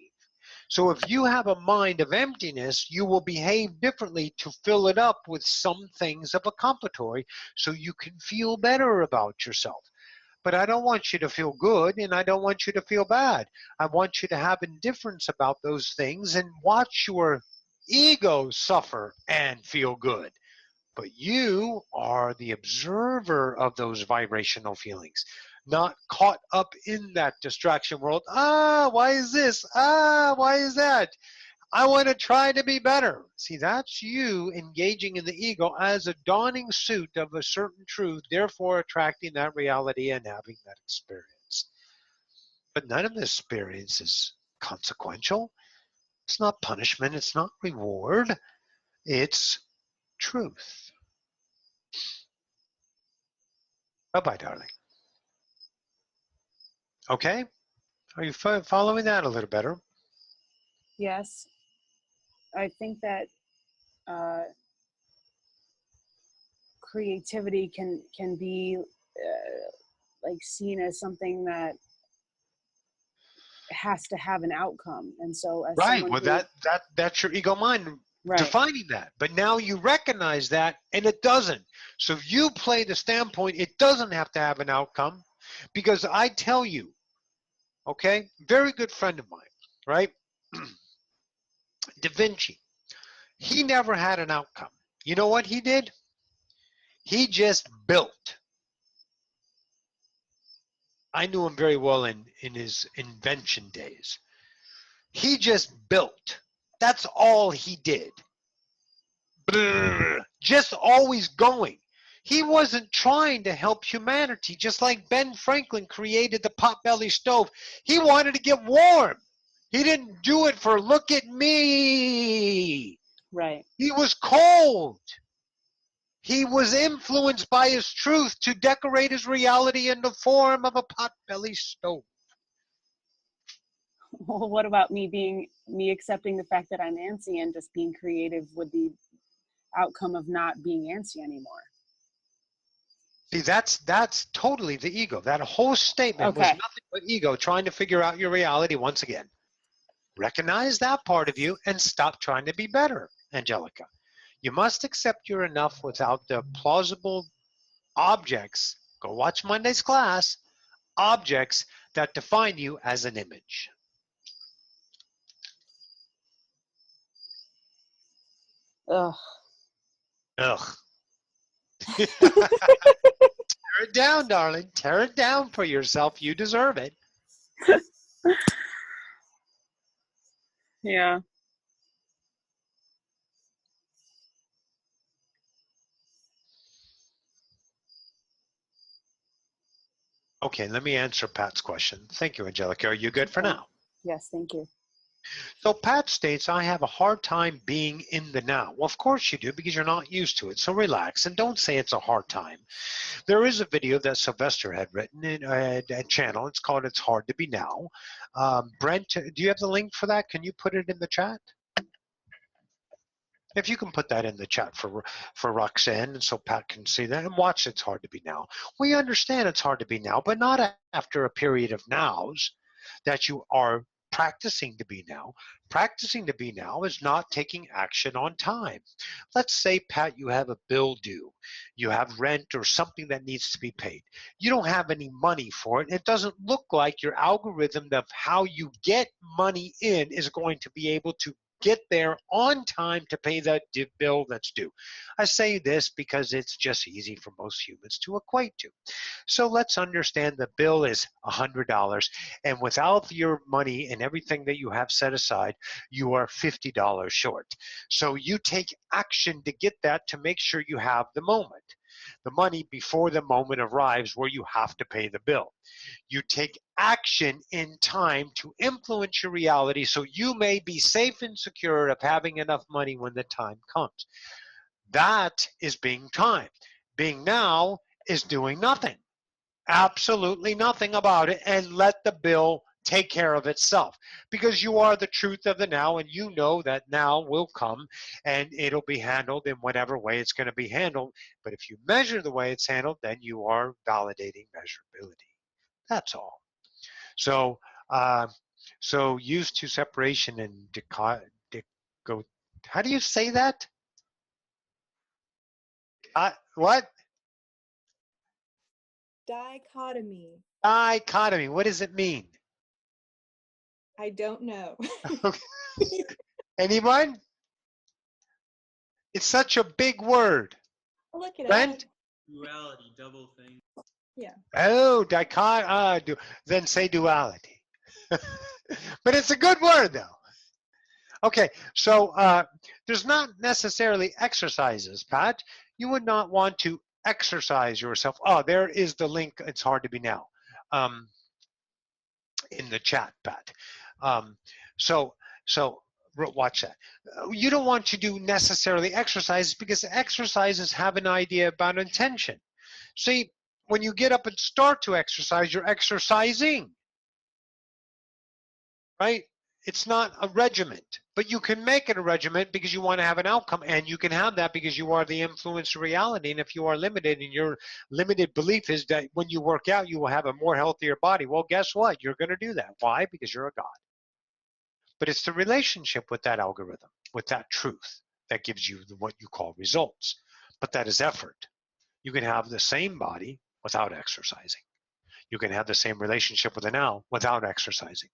So if you have a mind of emptiness, you will behave differently to fill it up with some things of accompletory so you can feel better about yourself. But I don't want you to feel good and I don't want you to feel bad. I want you to have indifference about those things and watch your ego suffer and feel good. But you are the observer of those vibrational feelings, not caught up in that distraction world. Ah, why is this? Ah, why is that? I want to try to be better. See, that's you engaging in the ego as a dawning suit of a certain truth, therefore attracting that reality and having that experience. But none of this experience is consequential. It's not punishment. It's not reward. It's truth. Bye-bye, darling. Okay? Are you following that a little better? Yes. I think that uh, creativity can be like seen as something that has to have an outcome, and so as Right. someone Well, who that's your ego mind Right. defining that. But now you recognize that and it doesn't. So if you play the standpoint, it doesn't have to have an outcome, because I tell you, okay, very good friend of mine, right? Da Vinci, he never had an outcome. You know what he did? He just built. I knew him very well in his invention days. He just built. That's all he did. Just always going. He wasn't trying to help humanity, just like Ben Franklin created the potbelly stove. He wanted to get warm. He didn't do it for look at me. Right. He was cold. He was influenced by his truth to decorate his reality in the form of a potbelly stove. Well, what about me accepting the fact that I'm antsy and just being creative with the outcome of not being antsy anymore? See, that's totally the ego. That whole statement was Okay. nothing but ego trying to figure out your reality once again. Recognize that part of you and stop trying to be better, Angelica. You must accept you're enough without the plausible objects. Go watch Monday's class. Objects that define you as an image. Ugh. Ugh. Tear it down, darling. Tear it down for yourself. You deserve it. Yeah. Okay, let me answer Pat's question. Thank you, Angelica. Are you good for Okay. now? Yes, thank you. So Pat states, I have a hard time being in the now. Well, of course you do, because you're not used to it. So relax and don't say it's a hard time. There is a video that Sylvester had written in a channel. It's called It's Hard to Be Now. Brent, do you have the link for that? Can you put it in the chat? If you can put that in the chat for Roxanne, and so Pat can see that and watch It's Hard to Be Now. We understand it's hard to be now, but not after a period of nows that you are practicing to be now. Practicing to be now is not taking action on time. Let's say, Pat, you have a bill due. You have rent or something that needs to be paid. You don't have any money for it. It doesn't look like your algorithm of how you get money in is going to be able to get there on time to pay that bill that's due. I say this because it's just easy for most humans to equate to. So let's understand the bill is $100, and without your money and everything that you have set aside, you are $50 short. So you take action to get that, to make sure you have the money before the moment arrives where you have to pay the bill. You take action in time to influence your reality so you may be safe and secure of having enough money when the time comes. That is being time. Being now is doing nothing. Absolutely nothing about it, and let the bill take care of itself, because you are the truth of the now, and you know that now will come and it'll be handled in whatever way it's going to be handled. But if you measure the way it's handled, then you are validating measurability. That's all. So so used to separation and go. How do you say that? What? Dichotomy. Dichotomy. What does it mean? I don't know. Anyone? It's such a big word. I'll look it Brent? up. Duality, double thing. Yeah. Oh, then say duality. But it's a good word, though. Okay, so there's not necessarily exercises, Pat. You would not want to exercise yourself. Oh, there is the link. It's hard to be now in the chat, Pat. So watch that. You don't want to do necessarily exercises, because exercises have an idea about intention. See, when you get up and start to exercise, you're exercising, right? It's not a regiment, but you can make it a regiment because you want to have an outcome, and you can have that because you are the influence of reality. And if you are limited, and your limited belief is that when you work out, you will have a more healthier body, well, guess what? You're going to do that. Why? Because you're a God. But it's the relationship with that algorithm, with that truth. that gives you what you call results. But that is effort. You can have the same body without exercising. You can have the same relationship with the now without exercising.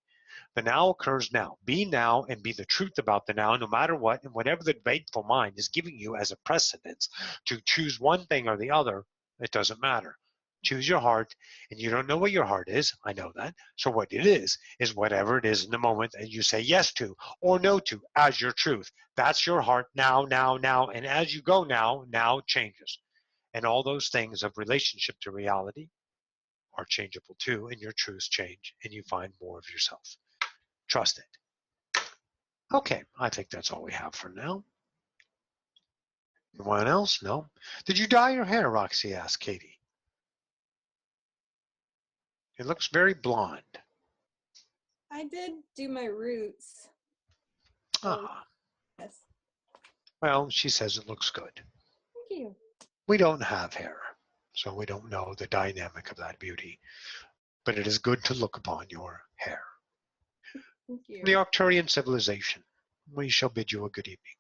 The now occurs now. Be now and be the truth about the now, no matter what, and whatever the debateful mind is giving you as a precedence to choose one thing or the other, it doesn't matter. Choose your heart, and you don't know what your heart is. I know that. So what it is whatever it is in the moment that you say yes to or no to as your truth. That's your heart now, now, now. And as you go now, now changes. And all those things of relationship to reality are changeable too, and your truths change, and you find more of yourself. Trust it. Okay, I think that's all we have for now. Anyone else? No? Did you dye your hair, Roxy asked Katie. It looks very blonde. I did do my roots. Ah, Yes. well, she says it looks good. Thank you. We don't have hair, so we don't know the dynamic of that beauty. But it is good to look upon your hair. Thank you. The Arcturian civilization, we shall bid you a good evening.